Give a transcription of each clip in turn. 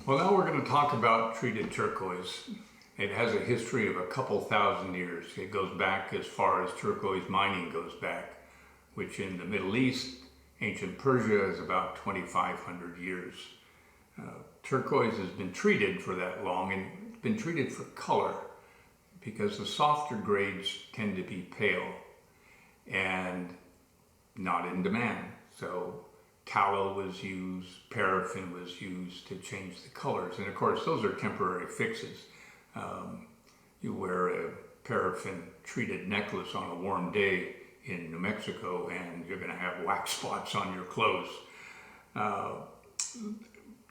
Well, now we're going to talk about treated turquoise. It has a history of a couple thousand years. It goes back as far as turquoise mining goes back, which in the Middle East, ancient Persia, is about 2,500 years. Turquoise has been treated for that long, and it's been treated for color because the softer grades tend to be pale and not in demand. So tallow was used, paraffin was used to change the colors. And of course, those are temporary fixes. You wear a paraffin treated necklace on a warm day in New Mexico and you're going to have wax spots on your clothes.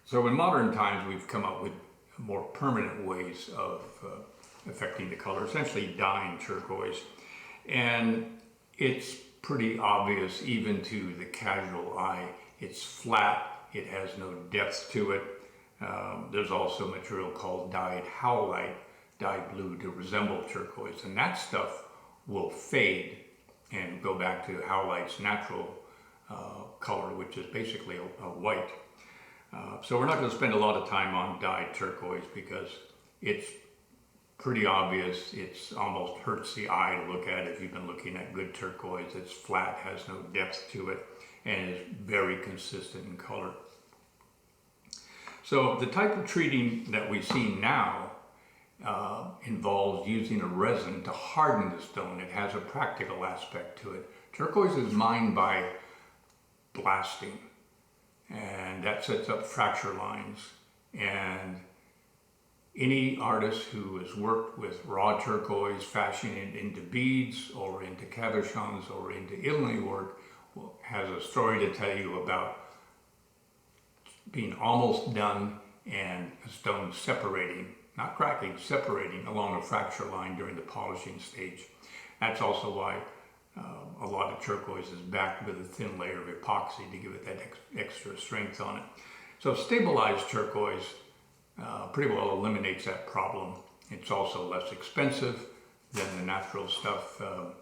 So in modern times, we've come up with more permanent ways of affecting the color, essentially dyeing turquoise. And it's pretty obvious even to the casual eye. It's flat, it has no depth to it. There's also material called dyed howlite, dyed blue to resemble turquoise, and that stuff will fade and go back to howlite's natural color, which is basically a white. So we're not going to spend a lot of time on dyed turquoise because it's pretty obvious. It's almost hurts the eye to look at if you've been looking at good turquoise. It's flat, has no depth to it, and is very consistent in color. So the type of treating that we see now involves using a resin to harden the stone. It has a practical aspect to it. Turquoise is mined by blasting, and that sets up fracture lines. And any artist who has worked with raw turquoise, fashioning it into beads or into cabochons or into inlay work has a story to tell you about being almost done and a stone separating, not cracking, separating along a fracture line during the polishing stage. That's also why a lot of turquoise is backed with a thin layer of epoxy to give it that extra strength on it. So stabilized turquoise pretty well eliminates that problem. It's also less expensive than the natural stuff, $200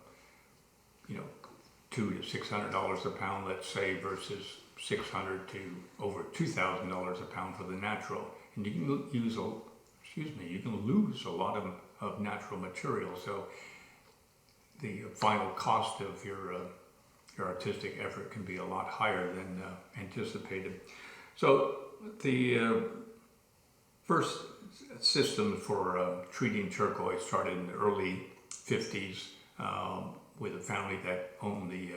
to $600 a pound, let's say, versus $600 to over $2,000 a pound for the natural. And you can use you can lose a lot of natural material. So the final cost of your artistic effort can be a lot higher than anticipated. So the first system for treating turquoise started in the early 50s with a family that owned the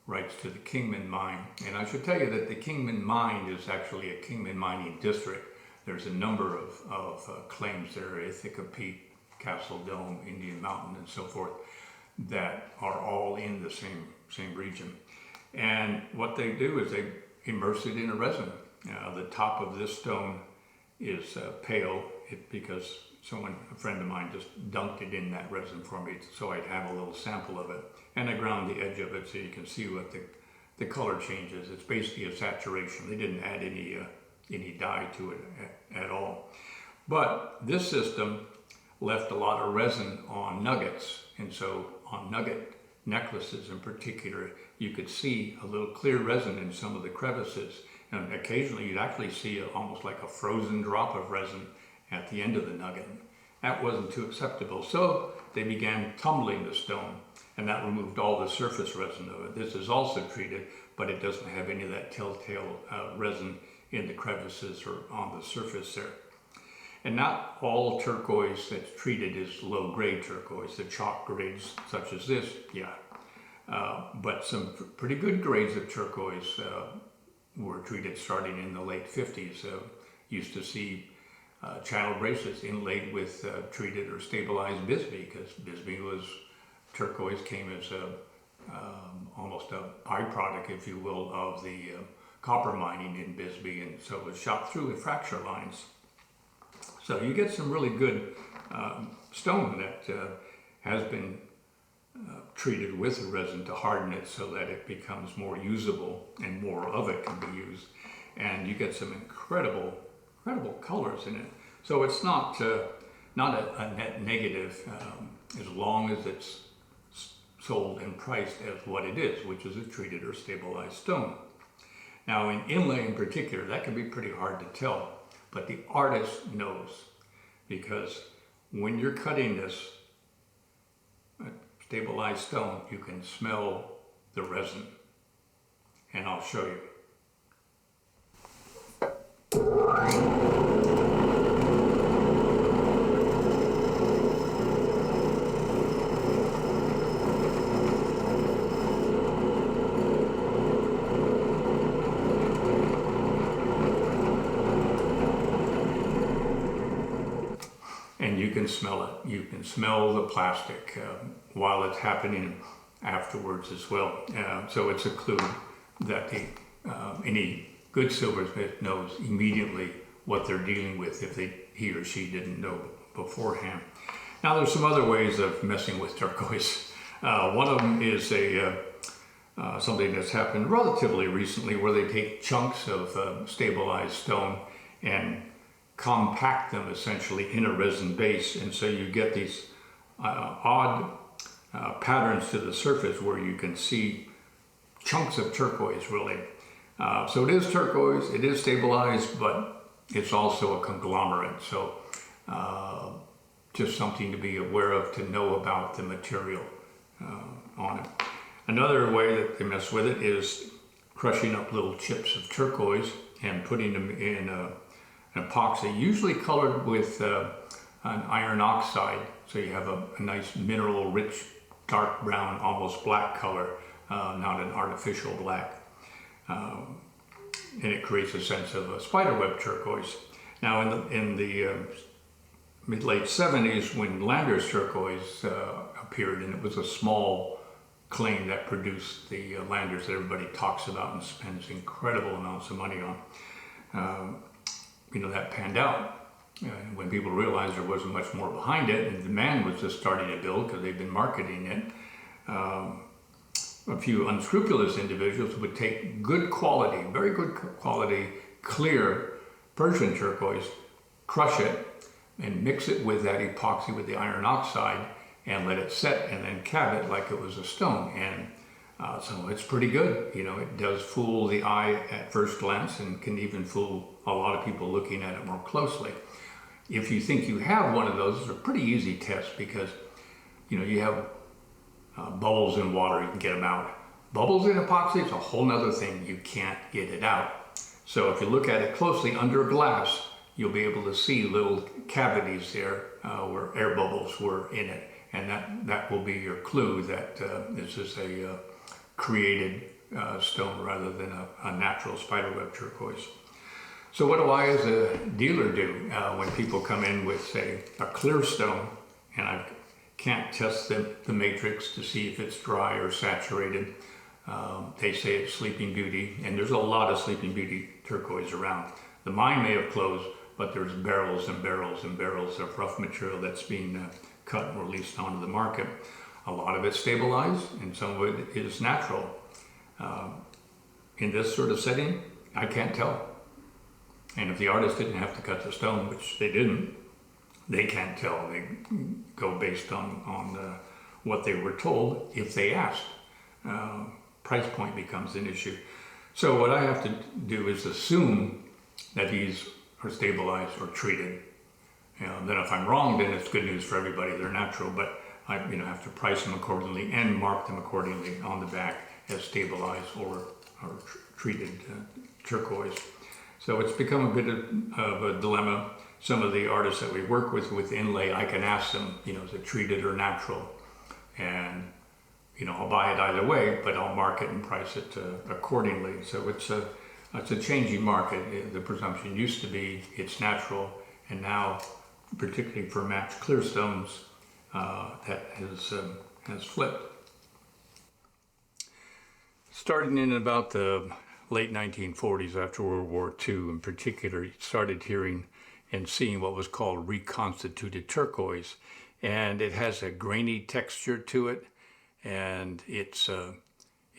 rights to the Kingman mine. And I should tell you that the Kingman mine is actually a Kingman mining district. There's a number of claims there, Ithaca Peak, Castle Dome, Indian Mountain, and so forth, that are all in the same region. And what they do is they immerse it in a resin. The top of this stone is pale because a friend of mine just dunked it in that resin for me so I'd have a little sample of it. And I ground the edge of it so you can see what the color changes. It's basically a saturation. They didn't add any dye to it at all. But this system left a lot of resin on nuggets, and so on nugget necklaces in particular, you could see a little clear resin in some of the crevices, and occasionally you'd actually see almost like a frozen drop of resin at the end of the nugget. That wasn't too acceptable, so they began tumbling the stone, and that removed all the surface resin of it. This is also treated, but it doesn't have any of that telltale resin in the crevices or on the surface there. And not all turquoise that's treated is low-grade turquoise. The chalk grades, such as this, yeah. But some pretty good grades of turquoise were treated starting in the late 50s. Used to see channel bracelets inlaid with treated or stabilized bisbee, because bisbee turquoise came as almost a byproduct, if you will, of the copper mining in Bisbee, and so it was shot through with fracture lines. So you get some really good stone that has been treated with a resin to harden it so that it becomes more usable and more of it can be used. And you get some incredible colors in it. So it's not a net negative as long as it's sold and priced as what it is, which is a treated or stabilized stone. Now in inlay in particular, that can be pretty hard to tell. but the artist knows, because when you're cutting this stabilized stone, you can smell the resin, and I'll show you. And you can smell it. You can smell the plastic while it's happening afterwards as well. So it's a clue that any good silversmith knows immediately what they're dealing with if he or she didn't know beforehand. Now there's some other ways of messing with turquoise. One of them is something that's happened relatively recently, where they take chunks of stabilized stone and compact them essentially in a resin base, and so you get these odd patterns to the surface where you can see chunks of turquoise really. So it is turquoise, it is stabilized, but it's also a conglomerate, so just something to be aware of, to know about the material on it. Another way that they mess with it is crushing up little chips of turquoise and putting them in an epoxy, usually colored with an iron oxide, so you have a nice mineral rich dark brown, almost black color, not an artificial black, and it creates a sense of a spiderweb turquoise. Now in the mid-late 70s, when Landers turquoise appeared, and it was a small claim that produced the Landers that everybody talks about and spends incredible amounts of money on. That panned out when people realized there wasn't much more behind it, and demand was just starting to build because they've been marketing it. A few unscrupulous individuals would take good quality, very good quality, clear Persian turquoise, crush it, and mix it with that epoxy with the iron oxide, and let it set, and then cab it like it was a stone. And so it's pretty good. It does fool the eye at first glance, and can even fool a lot of people looking at it more closely. If you think you have one of those, it's a pretty easy test, because you have bubbles in water, you can get them out. Bubbles in epoxy is a whole nother thing, you can't get it out. So if you look at it closely under glass, you'll be able to see little cavities there where air bubbles were in it, and that will be your clue that this is a created stone rather than a natural spiderweb turquoise. So what do I as a dealer do when people come in with, say, a clear stone, and I can't test the matrix to see if it's dry or saturated? They say it's Sleeping Beauty, and there's a lot of Sleeping Beauty turquoise around. The mine may have closed, but there's barrels and barrels and barrels of rough material that's being cut and released onto the market. A lot of it's stabilized, and some of it is natural. In this sort of setting, I can't tell. And if the artist didn't have to cut the stone, which they didn't, they can't tell. They go based on what they were told if they asked. Price point becomes an issue. So what I have to do is assume that these are stabilized or treated. Then if I'm wrong, then it's good news for everybody. They're natural, but I have to price them accordingly and mark them accordingly on the back as stabilized or treated turquoise. So it's become a bit of a dilemma. Some of the artists that we work with inlay, I can ask them, is it treated or natural? And I'll buy it either way, but I'll mark it and price it accordingly. So it's a changing market. The presumption used to be it's natural, and now, particularly for matched clear stones, that has flipped. Starting in about the late 1940s, after World War II in particular, started hearing and seeing what was called reconstituted turquoise, and it has a grainy texture to it, and it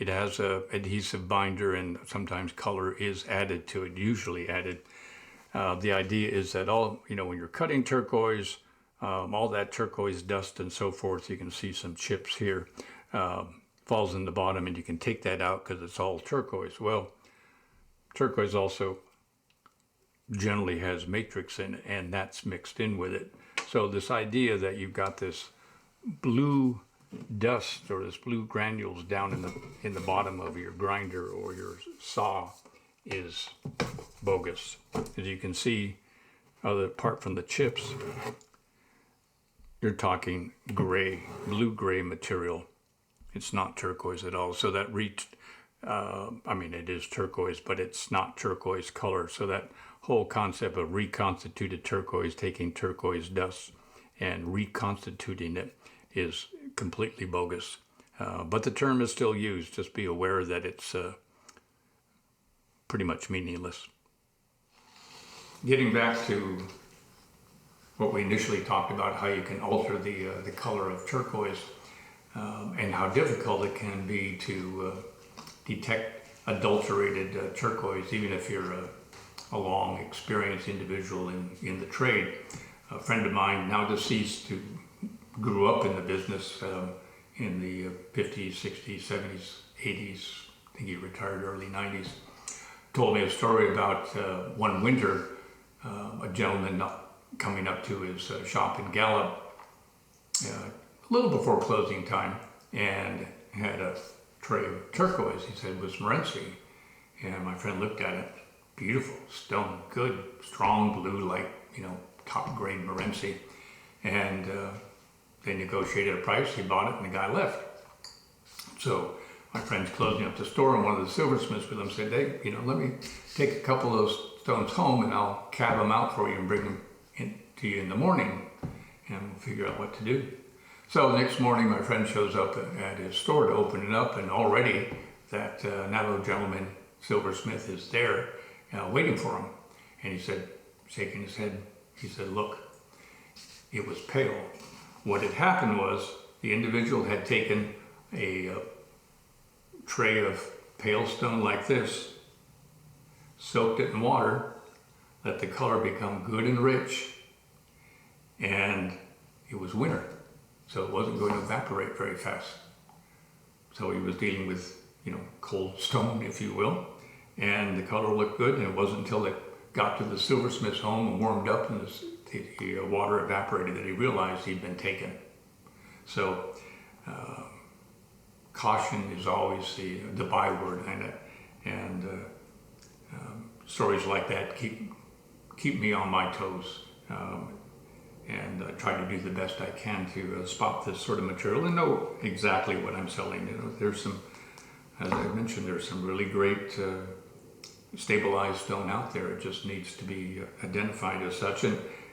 has a adhesive binder, and sometimes color is added to it, usually added. The idea is that when you're cutting turquoise, all that turquoise dust and so forth, you can see some chips here, falls in the bottom, and you can take that out because it's all turquoise. Well, turquoise also generally has matrix in it, and that's mixed in with it. So this idea that you've got this blue dust or this blue granules down in the bottom of your grinder or your saw is bogus. As you can see, apart from the chips, you're talking gray, blue-gray material. It's not turquoise at all. So that I mean, it is turquoise, but it's not turquoise color. So that whole concept of reconstituted turquoise, taking turquoise dust and reconstituting it, is completely bogus. But the term is still used. Just be aware that it's pretty much meaningless. Getting back to what we initially talked about, how you can alter the color of turquoise, and how difficult it can be to detect adulterated turquoise, even if you're a long experienced individual in the trade. A friend of mine, now deceased, who grew up in the business in the 50s, 60s, 70s, 80s, I think he retired early 90s, told me a story about one winter, a gentleman coming up to his shop in Gallup a little before closing time, and had a tray of turquoise. He said it was Morenci, and my friend looked at it. Beautiful stone, good, strong blue, like, top grade Morenci. And they negotiated a price. He bought it, and the guy left. So my friend's closing up the store, and one of the silversmiths with him said, "Hey, let me take a couple of those stones home, and I'll cab them out for you and bring them to you in the morning, and we'll figure out what to do." So the next morning, my friend shows up at his store to open it up, and already that Navajo gentleman, silversmith, is there waiting for him. And he said, shaking his head, he said, "Look, it was pale." What had happened was the individual had taken a tray of pale stone like this, soaked it in water, let the color become good and rich, and it was winter. So it wasn't going to evaporate very fast. So he was dealing with, cold stone, if you will, and the color looked good, and it wasn't until it got to the silversmith's home and warmed up and the water evaporated that he realized he'd been taken. So caution is always the byword, and stories like that keep me on my toes. And I try to do the best I can to spot this sort of material and know exactly what I'm selling. There's some, as I mentioned, there's some really great stabilized stone out there. It just needs to be identified as such,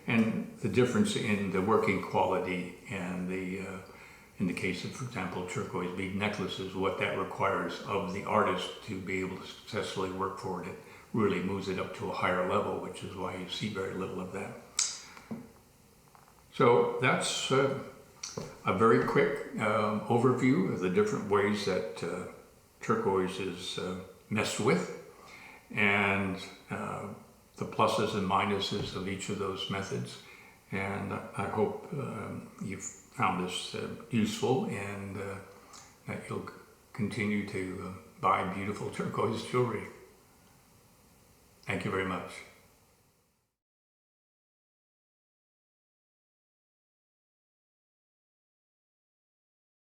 and the difference in the working quality and in the case of, for example, turquoise bead necklaces, what that requires of the artist to be able to successfully work for it. It really moves it up to a higher level, which is why you see very little of that. So that's a very quick overview of the different ways that turquoise is messed with, and the pluses and minuses of each of those methods. And I hope you've found this useful, and that you'll continue to buy beautiful turquoise jewelry. Thank you very much.